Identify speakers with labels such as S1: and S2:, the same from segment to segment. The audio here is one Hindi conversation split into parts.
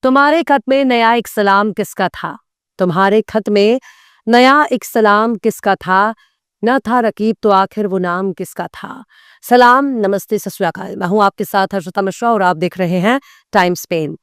S1: तुम्हारे खत में नया एक सलाम किसका था? तुम्हारे खत में नया एक सलाम किसका था? न था रकीब तो आखिर वो नाम किसका था? सलाम, नमस्ते, सत श्री अकाल। मैं हूं आपके साथ हर्षिता मिश्रा और आप देख रहे हैं टाइम स्पेन।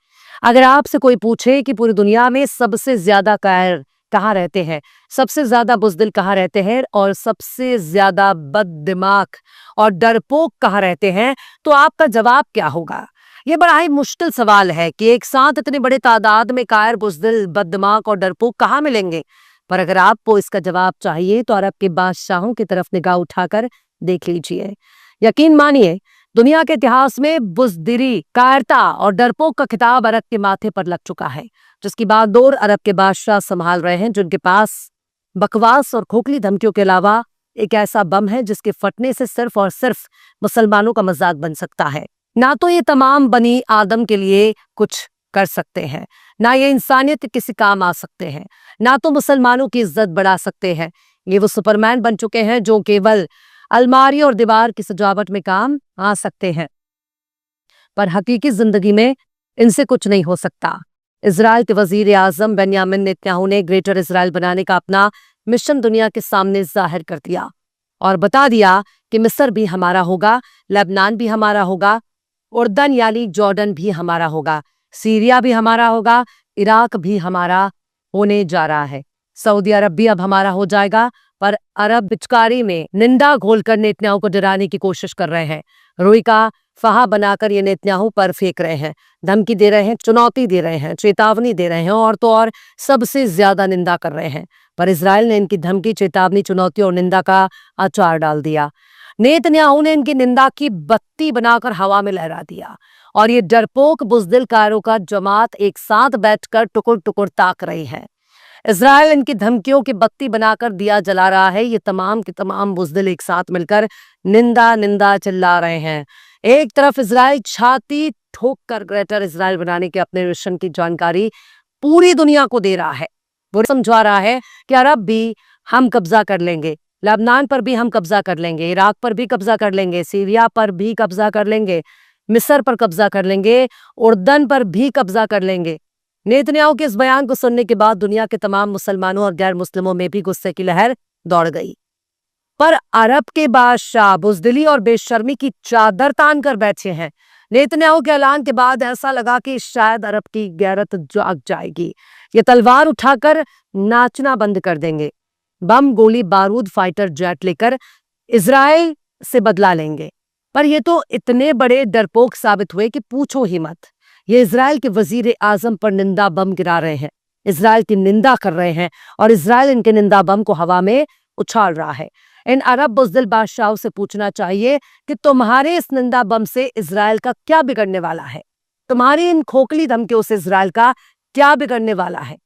S1: अगर आपसे कोई पूछे कि पूरी दुनिया में सबसे ज्यादा कायर कहाँ रहते हैं, सबसे ज्यादा बुज़दिल कहाँ रहते हैं और सबसे ज्यादा बददिमाग और डरपोक कहाँ रहते हैं, तो आपका जवाब क्या होगा? ये बड़ा ही मुश्किल सवाल है कि एक साथ इतनी बड़ी तादाद में कायर, बुज़दिल, बददिमाग और डरपोक कहाँ मिलेंगे। पर अगर आपको इसका जवाब चाहिए तो अरब के बादशाहों की तरफ निगाह उठाकर देख लीजिए। यकीन मानिए, दुनिया के इतिहास में बुज़दिली, कायरता और डरपोक का खिताब अरब के माथे पर लग चुका है, जिसकी बागडोर अरब के बादशाह संभाल रहे हैं, जिनके पास बकवास और खोखली धमकियों के अलावा एक ऐसा बम है जिसके फटने से सिर्फ और सिर्फ मुसलमानों का मजाक बन सकता है। ना तो ये तमाम बनी आदम के लिए कुछ कर सकते हैं, ना ये इंसानियत के किसी काम आ सकते हैं, ना तो मुसलमानों की इज्जत बढ़ा सकते हैं। ये वो सुपरमैन बन चुके हैं जो केवल अलमारी और दीवार की सजावट में काम आ सकते हैं, पर हकीकी जिंदगी में इनसे कुछ नहीं हो सकता। इजराइल के वजीर आजम बेन्यामिन नेतन्याहू ने ग्रेटर इजराइल बनाने का अपना मिशन दुनिया के सामने जाहिर कर दिया और बता दिया कि मिस्र भी हमारा होगा, लेबनान भी हमारा होगा, उर्दन यानी जॉर्डन भी हमारा होगा, सीरिया भी हमारा होगा, इराक भी हमारा होने जा रहा है, सऊदी अरब भी अब हमारा हो जाएगा। पर अरब पिचकारी में निंदा घोलकर नेतन्याहू को डराने की कोशिश कर रहे हैं। रुई का फहा बनाकर ये नेतन्याहू पर फेंक रहे हैं, धमकी दे रहे हैं, चुनौती दे रहे हैं, चेतावनी दे रहे हैं और तो और सबसे ज्यादा निंदा कर रहे हैं। पर इजराइल ने इनकी धमकी, चेतावनी, चुनौती और निंदा का अचार डाल दिया। नेतन्याहू ने इनकी निंदा की बत्ती बनाकर हवा में लहरा दिया और ये डरपोक बुज़दिल कायरों का जमात एक साथ बैठकर टुकुर टुकुर ताक रही है। इजराइल इनकी धमकियों की बत्ती बनाकर दिया जला रहा है। ये तमाम के तमाम बुज़दिल एक साथ मिलकर निंदा निंदा चिल्ला रहे हैं। एक तरफ इजराइल छाती ठोक कर ग्रेटर इजराइल बनाने के अपने मिशन की जानकारी पूरी दुनिया को दे रहा है। वो समझा रहा है कि अरब भी हम कब्जा कर लेंगे, लेबनान पर भी हम कब्जा कर लेंगे, इराक पर भी कब्जा कर लेंगे, सीरिया पर भी कब्जा कर लेंगे, मिस्र पर कब्जा कर लेंगे, उर्दन पर भी कब्जा कर लेंगे। नेतन्याहू के इस बयान को सुनने के बाद दुनिया के तमाम मुसलमानों और गैर मुस्लिमों में भी गुस्से की लहर दौड़ गई। पर अरब के बादशाह बुज़दिली और बेशर्मी की चादर तान कर बैठे हैं। नेतन्याहू के ऐलान के बाद ऐसा लगा कि शायद अरब की गैरत जाग जाएगी। ये तलवार उठाकर नाचना बंद कर देंगे, बम, गोली, बारूद, फाइटर जेट लेकर इजराइल से बदला लेंगे। पर ये तो इतने बड़े डरपोक साबित हुए कि पूछो ही मत। ये इजराइल के वजीर आजम पर निंदा बम गिरा रहे हैं, इजराइल की निंदा कर रहे हैं और इजराइल इनके निंदा बम को हवा में उछाल रहा है। इन अरब बुज़दिल बादशाहों से पूछना चाहिए कि तुम्हारे इस निंदा बम से इजराइल का क्या बिगड़ने वाला है? तुम्हारी इन खोखली धमकियों से इजराइल का क्या बिगड़ने वाला है?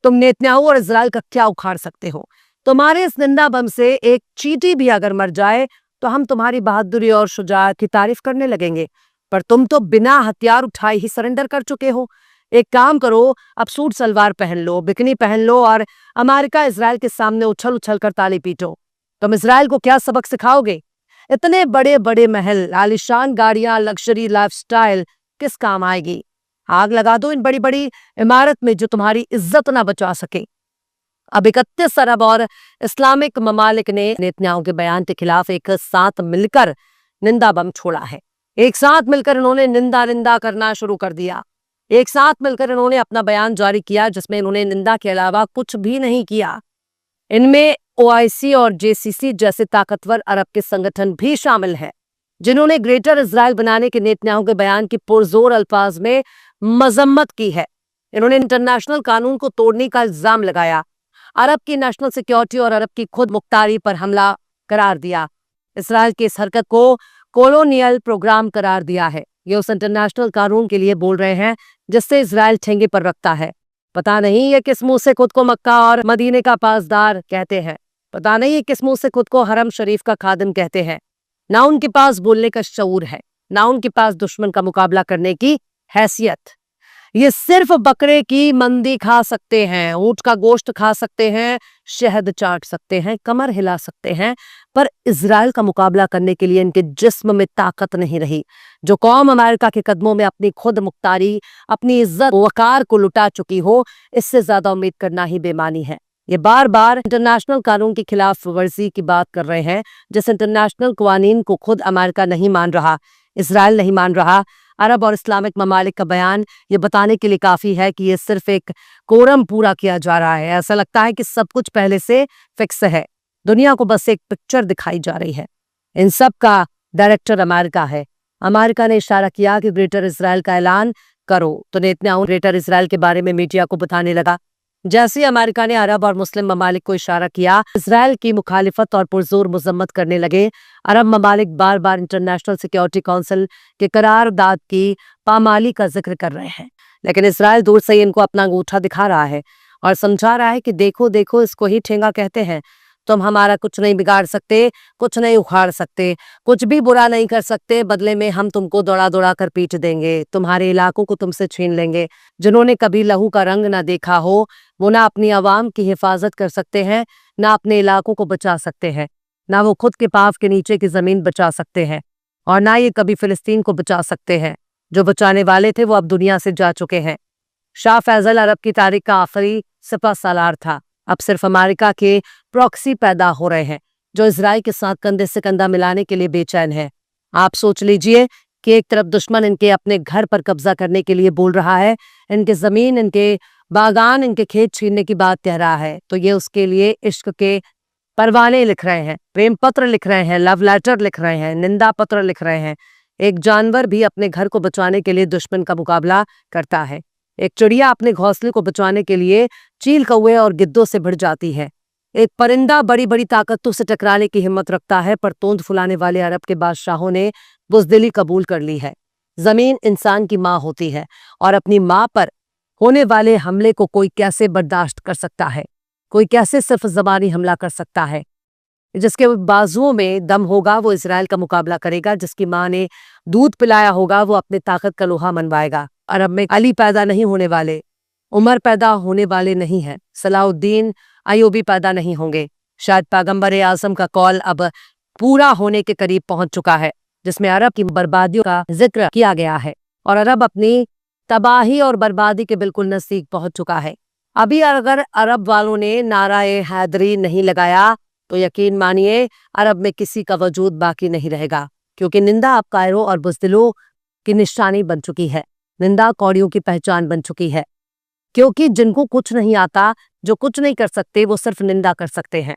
S1: तुम नेतन्याहू और इजराइल का क्या उखाड़ सकते हो? तुम्हारे इस निंदा बम से एक चींटी भी अगर मर जाए तो हम तुम्हारी बहादुरी और शुजाअत की तारीफ करने लगेंगे, पर तुम तो बिना हथियार उठाए ही सरेंडर कर चुके हो। एक काम करो, अब सूट सलवार पहन लो, बिकनी पहन लो और अमेरिका इजराइल के सामने उछल उछल कर ताली पीटो। तुम इजराइल को क्या सबक सिखाओगे? इतने बड़े बड़े महल, आलिशान गाड़ियां, लग्जरी लाइफस्टाइल किस काम आएगी? आग लगा दो इन बड़ी बड़ी इमारत में जो तुम्हारी इज्जत ना बचा सके। अब 31 अरब और इस्लामिक ममालिक ने नेतन्याहू के बयान के खिलाफ एक साथ मिलकर निंदा बम छोड़ा है। एक साथ मिलकर इन्होंने निंदा निंदा करना शुरू कर दिया। एक साथ मिलकर इन्होंने अपना बयान जारी किया जिसमें इन्होंने निंदा के अलावा कुछ भी नहीं किया। इनमें ओआईसी और जेसीसी जैसे ताकतवर अरब के संगठन भी शामिल हैं, जिन्होंने ग्रेटर इजराइल बनाने के नेतन्याहू के बयान की पुरजोर अल्फाज में मजम्मत की है। इन्होंने इंटरनेशनल कानून को तोड़ने का इल्जाम लगाया, अरब की नेशनल सिक्योरिटी और अरब की खुद मुख्तारी पर हमला करार दिया। इसराइल की इस हरकत को कॉलोनियल प्रोग्राम करार दिया है। ये उस इंटरनेशनल कानून के लिए बोल रहे हैं जिससे इजराइल ठेंगे पर रखता है। पता नहीं ये किस मुंह से खुद को मक्का और मदीने का पासदार कहते हैं। पता नहीं ये किस मुंह से खुद को हरम शरीफ का खादिम कहते हैं। ना उनके पास बोलने का शऊर है, ना उनके पास दुश्मन का मुकाबला करने की हैसियत। ये सिर्फ बकरे की मंदी खा सकते हैं, ऊंट का गोश्त खा सकते हैं, शहद चाट सकते हैं, कमर हिला सकते हैं, पर इजराइल का मुकाबला करने के लिए इनके जिस्म में ताकत नहीं रही। जो कौम अमेरिका के कदमों में अपनी खुद मुख्तारी, अपनी इज्जत वकार को लुटा चुकी हो, इससे ज्यादा उम्मीद करना ही बेमानी है। ये बार बार इंटरनेशनल कानून की खिलाफ वर्जी की बात कर रहे हैं, जिस इंटरनेशनल कानून को खुद अमेरिका नहीं मान रहा, इजराइल नहीं मान रहा। अरब और इस्लामिक ममालिक का बयान ये बताने के लिए काफी है कि ये सिर्फ एक कोरम पूरा किया जा रहा है। ऐसा लगता है कि सब कुछ पहले से फिक्स है, दुनिया को बस एक पिक्चर दिखाई जा रही है। इन सब का डायरेक्टर अमेरिका है। अमेरिका ने इशारा किया कि ग्रेटर इजराइल का ऐलान करो, तो नेतन्याहू ग्रेटर इजराइल के बारे में मीडिया को बताने लगा। जैसे ही अमेरिका ने अरब और मुस्लिम ममालिक को इशारा किया, इजराइल की मुखालिफत और पुरजोर मजम्मत करने लगे। अरब ममालिक बार बार इंटरनेशनल सिक्योरिटी काउंसिल के करारदाद की पामाली का जिक्र कर रहे हैं, लेकिन इजराइल दूर से इनको अपना अंगूठा दिखा रहा है और समझा रहा है कि देखो देखो, इसको ही ठेंगा कहते हैं। तुम हमारा कुछ नहीं बिगाड़ सकते, कुछ नहीं उखाड़ सकते, कुछ भी बुरा नहीं कर सकते, बदले में हम तुमको दौड़ा दौड़ा कर पीट देंगे, तुम्हारे इलाकों को तुमसे छीन लेंगे। जिन्होंने कभी लहू का रंग ना देखा हो, वो ना अपनी आवाम की हिफाजत कर सकते हैं, ना अपने इलाकों को बचा सकते हैं, ना वो खुद के पाँव के नीचे की जमीन बचा सकते हैं, और ना ये कभी फिलिस्तीन को बचा सकते हैं। जो बचाने वाले थे वो अब दुनिया से जा चुके हैं। शाह फैजल अरब की तारीख का आखिरी सिपह सालार था। अब सिर्फ अमेरिका के प्रॉक्सी पैदा हो रहे हैं, जो इजराइल के साथ कंधे से कंधा मिलाने के लिए बेचैन है। आप सोच लीजिए कि एक तरफ दुश्मन इनके अपने घर पर कब्जा करने के लिए बोल रहा है, इनके जमीन, इनके बागान, इनके खेत छीनने की बात कह रहा है, तो ये उसके लिए इश्क के परवाने लिख रहे हैं, प्रेम पत्र लिख रहे हैं, लव लेटर लिख रहे हैं, निंदा पत्र लिख रहे हैं। एक जानवर भी अपने घर को बचाने के लिए दुश्मन का मुकाबला करता है। एक चिड़िया अपने घोंसले को बचाने के लिए चील कौवे और गिद्धों से भिड़ जाती है। एक परिंदा बड़ी बड़ी ताकतों से टकराने की हिम्मत रखता है, पर तोंद फुलाने वाले अरब के बादशाहों ने बुज़दिली कबूल कर ली है। जमीन इंसान की माँ होती है, और अपनी माँ पर होने वाले हमले को कोई कैसे बर्दाश्त कर सकता है? कोई कैसे सिर्फ ज़बानी हमला कर सकता है? जिसके बाजुओं में दम होगा वो इजराइल का मुकाबला करेगा, जिसकी माँ ने दूध पिलाया होगा वो अपने ताकत का लोहा मनवाएगा। अरब में अली पैदा नहीं होने वाले, उमर पैदा होने वाले नहीं है, सलाउद्दीन अयूबी पैदा नहीं होंगे। शायद पैगंबर आजम का कौल अब पूरा होने के करीब पहुंच चुका है, जिसमें अरब की बर्बादियों का जिक्र किया गया है, और अरब अपनी तबाही और बर्बादी के बिल्कुल नजदीक पहुंच चुका है। अभी अगर अरब वालों ने नाराए हैदरी नहीं लगाया तो यकीन मानिए अरब में किसी का वजूद बाकी नहीं रहेगा, क्योंकि निंदा अब कायरो और बुज़दिलों की निशानी बन चुकी है। निंदा कौड़ियों की पहचान बन चुकी है, क्योंकि जिनको कुछ नहीं आता, जो कुछ नहीं कर सकते, वो सिर्फ निंदा कर सकते हैं।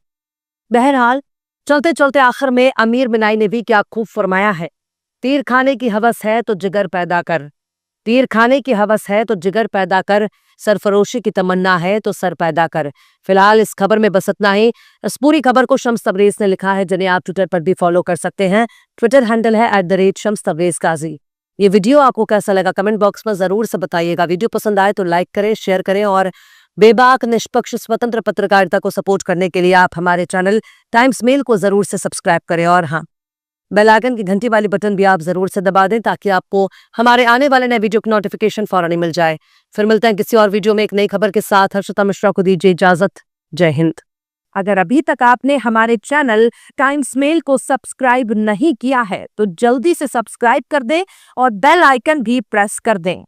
S1: बहरहाल चलते चलते आखिर में अमीर मिनाई ने भी क्या खूब फरमाया है, तीर खाने की हवस है तो जिगर पैदा कर, तीर खाने की हवस है तो जिगर पैदा कर, सरफरोशी की तमन्ना है तो सर पैदा कर। फिलहाल इस खबर में बस इतना ही। इस पूरी खबर को शम्स तबरेज ने लिखा है, जिन्हें आप ट्विटर पर भी फॉलो कर सकते हैं। ट्विटर हैंडल है @शम्स तबरेज काजी। ये वीडियो आपको कैसा लगा कमेंट बॉक्स में जरूर से बताइएगा। वीडियो पसंद आए तो लाइक करें, शेयर करें, और बेबाक निष्पक्ष स्वतंत्र पत्रकारिता को सपोर्ट करने के लिए आप हमारे चैनल टाइम्स मेल को जरूर से सब्सक्राइब करें, और हाँ, बेल आइकन की घंटी वाली बटन भी आप जरूर से दबा दें, ताकि आपको हमारे आने वाले नए वीडियो की नोटिफिकेशन फौरन ही मिल जाए। फिर मिलते हैं किसी और वीडियो में एक नई खबर के साथ। हर्षिता मिश्रा को दीजिए इजाजत। जय हिंद।
S2: अगर अभी तक आपने हमारे चैनल टाइम्स मेल को सब्सक्राइब नहीं किया है तो जल्दी से सब्सक्राइब कर दें और बेल आइकन भी प्रेस कर दें।